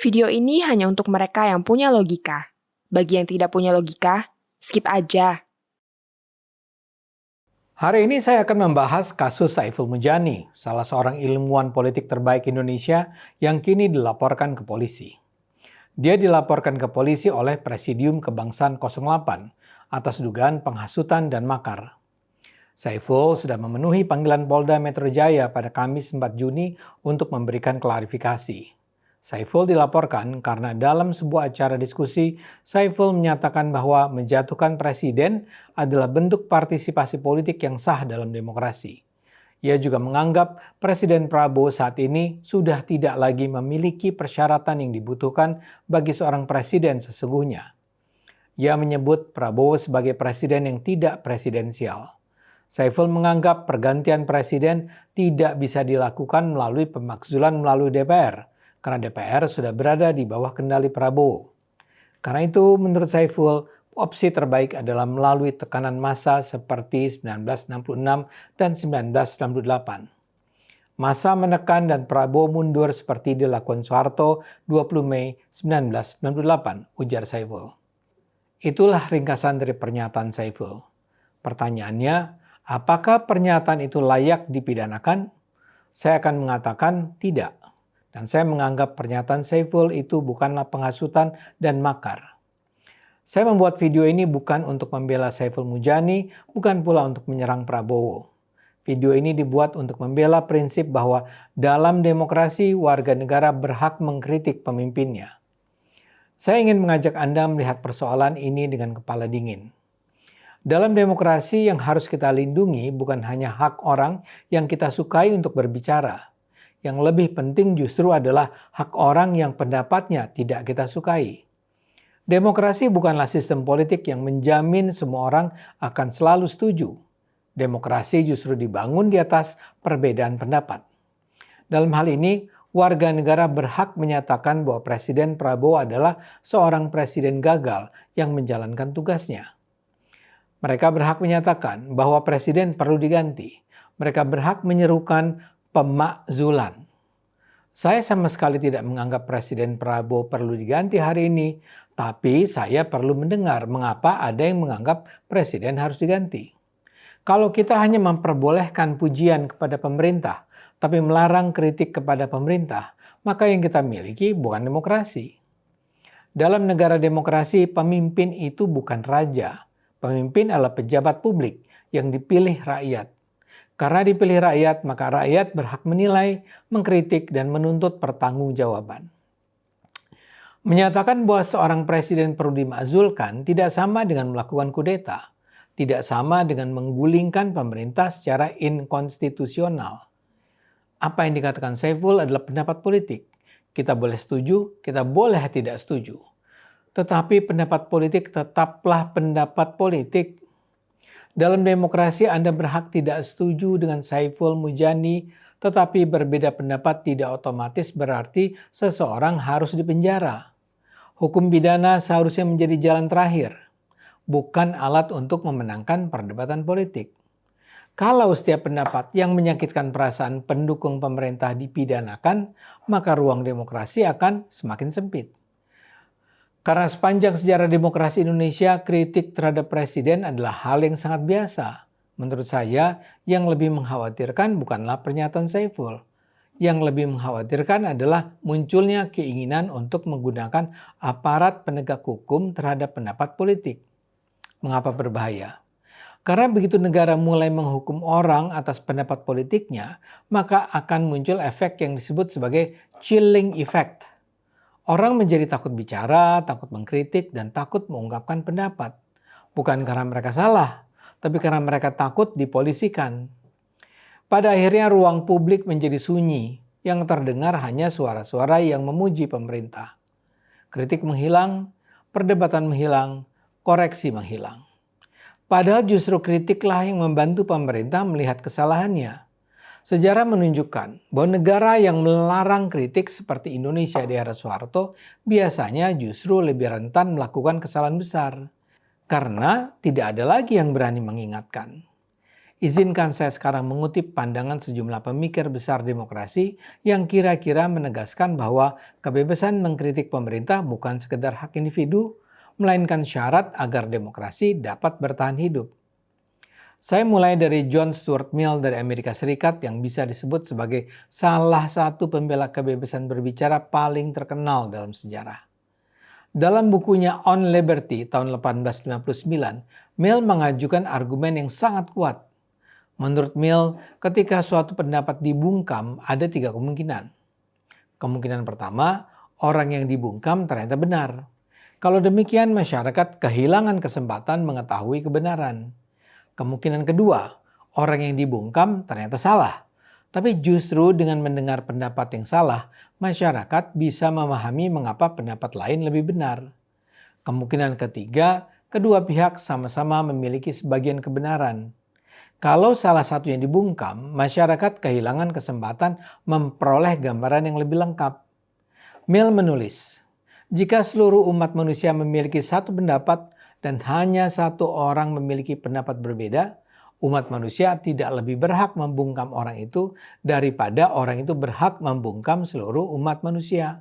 Video ini hanya untuk mereka yang punya logika. Bagi yang tidak punya logika, skip aja. Hari ini saya akan membahas kasus Saiful Mujani, salah seorang ilmuwan politik terbaik Indonesia yang kini dilaporkan ke polisi. Dia dilaporkan ke polisi oleh Presidium Kebangsaan 08 atas dugaan penghasutan dan makar. Saiful sudah memenuhi panggilan Polda Metro Jaya pada Kamis 4 Juni untuk memberikan klarifikasi. Saiful dilaporkan karena dalam sebuah acara diskusi, Saiful menyatakan bahwa menjatuhkan presiden adalah bentuk partisipasi politik yang sah dalam demokrasi. Ia juga menganggap Presiden Prabowo saat ini sudah tidak lagi memiliki persyaratan yang dibutuhkan bagi seorang presiden sesungguhnya. Ia menyebut Prabowo sebagai presiden yang tidak presidensial. Saiful menganggap pergantian presiden tidak bisa dilakukan melalui pemakzulan melalui DPR, karena DPR sudah berada di bawah kendali Prabowo. Karena itu, menurut Saiful, opsi terbaik adalah melalui tekanan massa seperti 1966 dan 1968. Massa menekan dan Prabowo mundur seperti dilakukan Soeharto 20 Mei 1998, ujar Saiful. Itulah ringkasan dari pernyataan Saiful. Pertanyaannya, apakah pernyataan itu layak dipidanakan? Saya akan mengatakan tidak. Dan saya menganggap pernyataan Saiful itu bukanlah penghasutan dan makar. Saya membuat video ini bukan untuk membela Saiful Mujani, bukan pula untuk menyerang Prabowo. Video ini dibuat untuk membela prinsip bahwa dalam demokrasi warga negara berhak mengkritik pemimpinnya. Saya ingin mengajak Anda melihat persoalan ini dengan kepala dingin. Dalam demokrasi yang harus kita lindungi bukan hanya hak orang yang kita sukai untuk berbicara. Yang lebih penting justru adalah hak orang yang pendapatnya tidak kita sukai. Demokrasi bukanlah sistem politik yang menjamin semua orang akan selalu setuju. Demokrasi justru dibangun di atas perbedaan pendapat. Dalam hal ini, warga negara berhak menyatakan bahwa Presiden Prabowo adalah seorang presiden gagal yang menjalankan tugasnya. Mereka berhak menyatakan bahwa presiden perlu diganti. Mereka berhak menyerukan pemakzulan. Saya sama sekali tidak menganggap Presiden Prabowo perlu diganti hari ini, tapi saya perlu mendengar mengapa ada yang menganggap presiden harus diganti. Kalau kita hanya memperbolehkan pujian kepada pemerintah, tapi melarang kritik kepada pemerintah, maka yang kita miliki bukan demokrasi. Dalam negara demokrasi, pemimpin itu bukan raja. Pemimpin adalah pejabat publik yang dipilih rakyat. Karena dipilih rakyat, maka rakyat berhak menilai, mengkritik, dan menuntut pertanggungjawaban. Menyatakan bahwa seorang presiden perlu dimakzulkan tidak sama dengan melakukan kudeta, tidak sama dengan menggulingkan pemerintah secara inkonstitusional. Apa yang dikatakan Saiful adalah pendapat politik. Kita boleh setuju, kita boleh tidak setuju. Tetapi pendapat politik tetaplah pendapat politik. Dalam demokrasi Anda berhak tidak setuju dengan Saiful Mujani, tetapi berbeda pendapat tidak otomatis berarti seseorang harus dipenjara. Hukum pidana seharusnya menjadi jalan terakhir, bukan alat untuk memenangkan perdebatan politik. Kalau setiap pendapat yang menyakitkan perasaan pendukung pemerintah dipidanakan, maka ruang demokrasi akan semakin sempit. Karena sepanjang sejarah demokrasi Indonesia, kritik terhadap presiden adalah hal yang sangat biasa. Menurut saya, yang lebih mengkhawatirkan bukanlah pernyataan Saiful. Yang lebih mengkhawatirkan adalah munculnya keinginan untuk menggunakan aparat penegak hukum terhadap pendapat politik. Mengapa berbahaya? Karena begitu negara mulai menghukum orang atas pendapat politiknya, maka akan muncul efek yang disebut sebagai chilling effect. Orang menjadi takut bicara, takut mengkritik, dan takut mengungkapkan pendapat. Bukan karena mereka salah, tapi karena mereka takut dipolisikan. Pada akhirnya ruang publik menjadi sunyi, yang terdengar hanya suara-suara yang memuji pemerintah. Kritik menghilang, perdebatan menghilang, koreksi menghilang. Padahal justru kritiklah yang membantu pemerintah melihat kesalahannya. Sejarah menunjukkan bahwa negara yang melarang kritik seperti Indonesia di era Soeharto biasanya justru lebih rentan melakukan kesalahan besar. Karena tidak ada lagi yang berani mengingatkan. Izinkan saya sekarang mengutip pandangan sejumlah pemikir besar demokrasi yang kira-kira menegaskan bahwa kebebasan mengkritik pemerintah bukan sekedar hak individu, melainkan syarat agar demokrasi dapat bertahan hidup. Saya mulai dari John Stuart Mill dari Amerika Serikat yang bisa disebut sebagai salah satu pembela kebebasan berbicara paling terkenal dalam sejarah. Dalam bukunya On Liberty tahun 1859, Mill mengajukan argumen yang sangat kuat. Menurut Mill, ketika suatu pendapat dibungkam, ada 3 kemungkinan. Kemungkinan pertama, orang yang dibungkam ternyata benar. Kalau demikian, masyarakat kehilangan kesempatan mengetahui kebenaran. Kemungkinan kedua, orang yang dibungkam ternyata salah. Tapi justru dengan mendengar pendapat yang salah, masyarakat bisa memahami mengapa pendapat lain lebih benar. Kemungkinan ketiga, kedua pihak sama-sama memiliki sebagian kebenaran. Kalau salah satu yang dibungkam, masyarakat kehilangan kesempatan memperoleh gambaran yang lebih lengkap. Mill menulis, jika seluruh umat manusia memiliki satu pendapat dan hanya satu orang memiliki pendapat berbeda, umat manusia tidak lebih berhak membungkam orang itu daripada orang itu berhak membungkam seluruh umat manusia.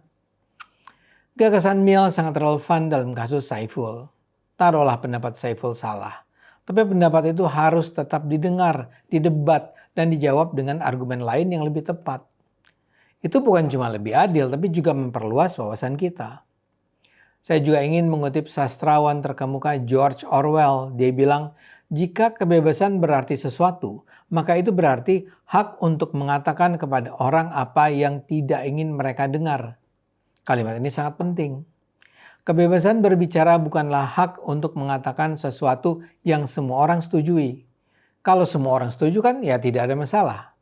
Gagasan Mill sangat relevan dalam kasus Saiful. Taruhlah pendapat Saiful salah. Tapi pendapat itu harus tetap didengar, didebat, dan dijawab dengan argumen lain yang lebih tepat. Itu bukan cuma lebih adil, tapi juga memperluas wawasan kita. Saya juga ingin mengutip sastrawan terkemuka George Orwell. Dia bilang, jika kebebasan berarti sesuatu, maka itu berarti hak untuk mengatakan kepada orang apa yang tidak ingin mereka dengar. Kalimat ini sangat penting. Kebebasan berbicara bukanlah hak untuk mengatakan sesuatu yang semua orang setujui. Kalau semua orang setuju kan ya tidak ada masalah.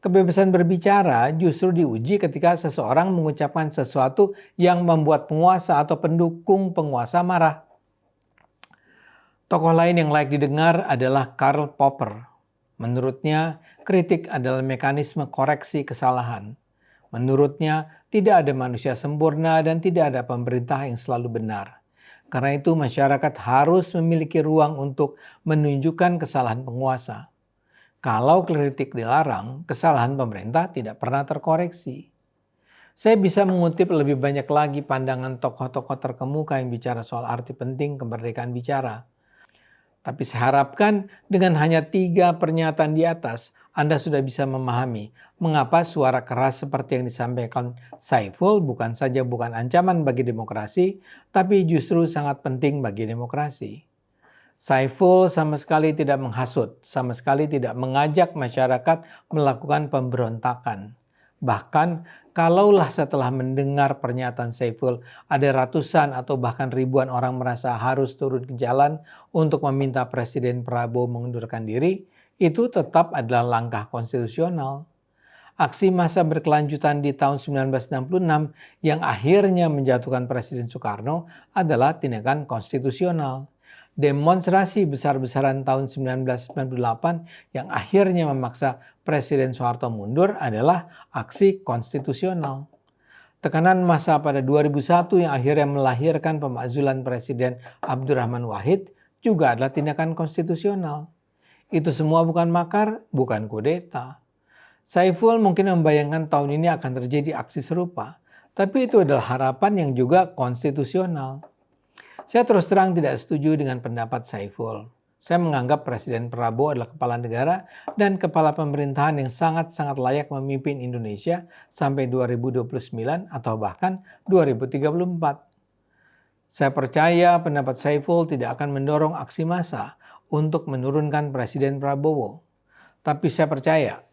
Kebebasan berbicara justru diuji ketika seseorang mengucapkan sesuatu yang membuat penguasa atau pendukung penguasa marah. Tokoh lain yang layak didengar adalah Karl Popper. Menurutnya, kritik adalah mekanisme koreksi kesalahan. Menurutnya, tidak ada manusia sempurna dan tidak ada pemerintah yang selalu benar. Karena itu, masyarakat harus memiliki ruang untuk menunjukkan kesalahan penguasa. Kalau kritik dilarang, kesalahan pemerintah tidak pernah terkoreksi. Saya bisa mengutip lebih banyak lagi pandangan tokoh-tokoh terkemuka yang bicara soal arti penting kemerdekaan bicara. Tapi saya harapkan dengan hanya 3 pernyataan di atas, Anda sudah bisa memahami mengapa suara keras seperti yang disampaikan Saiful bukan saja bukan ancaman bagi demokrasi, tapi justru sangat penting bagi demokrasi. Saiful sama sekali tidak menghasut, sama sekali tidak mengajak masyarakat melakukan pemberontakan. Bahkan, kalaulah setelah mendengar pernyataan Saiful, ada ratusan atau bahkan ribuan orang merasa harus turun ke jalan untuk meminta Presiden Prabowo mengundurkan diri, itu tetap adalah langkah konstitusional. Aksi massa berkelanjutan di tahun 1966 yang akhirnya menjatuhkan Presiden Soekarno adalah tindakan konstitusional. Demonstrasi besar-besaran tahun 1998 yang akhirnya memaksa Presiden Soeharto mundur adalah aksi konstitusional. Tekanan massa pada 2001 yang akhirnya melahirkan pemakzulan Presiden Abdurrahman Wahid juga adalah tindakan konstitusional. Itu semua bukan makar, bukan kudeta. Saiful mungkin membayangkan tahun ini akan terjadi aksi serupa, tapi itu adalah harapan yang juga konstitusional. Saya terus terang tidak setuju dengan pendapat Saiful. Saya menganggap Presiden Prabowo adalah kepala negara dan kepala pemerintahan yang sangat-sangat layak memimpin Indonesia sampai 2029 atau bahkan 2034. Saya percaya pendapat Saiful tidak akan mendorong aksi massa untuk menurunkan Presiden Prabowo. Tapi saya percaya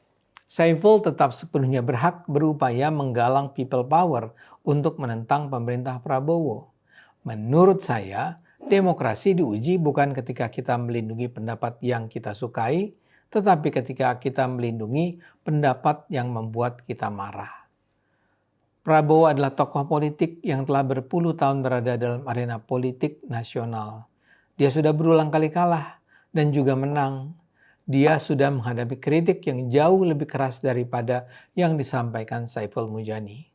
Saiful tetap sepenuhnya berhak berupaya menggalang people power untuk menentang pemerintah Prabowo. Menurut saya, demokrasi diuji bukan ketika kita melindungi pendapat yang kita sukai, tetapi ketika kita melindungi pendapat yang membuat kita marah. Prabowo adalah tokoh politik yang telah berpuluh tahun berada dalam arena politik nasional. Dia sudah berulang kali kalah dan juga menang. Dia sudah menghadapi kritik yang jauh lebih keras daripada yang disampaikan Saiful Mujani.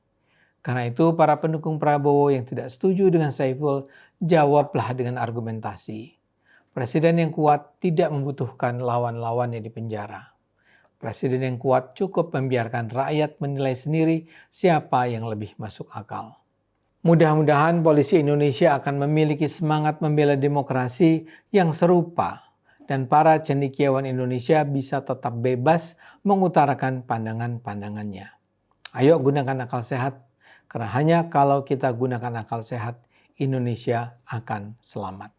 Karena itu, para pendukung Prabowo yang tidak setuju dengan Saiful, jawablah dengan argumentasi. Presiden yang kuat tidak membutuhkan lawan-lawannya di penjara. Presiden yang kuat cukup membiarkan rakyat menilai sendiri siapa yang lebih masuk akal. Mudah-mudahan polisi Indonesia akan memiliki semangat membela demokrasi yang serupa dan para cendekiawan Indonesia bisa tetap bebas mengutarakan pandangan-pandangannya. Ayo gunakan akal sehat, karena hanya kalau kita gunakan akal sehat, Indonesia akan selamat.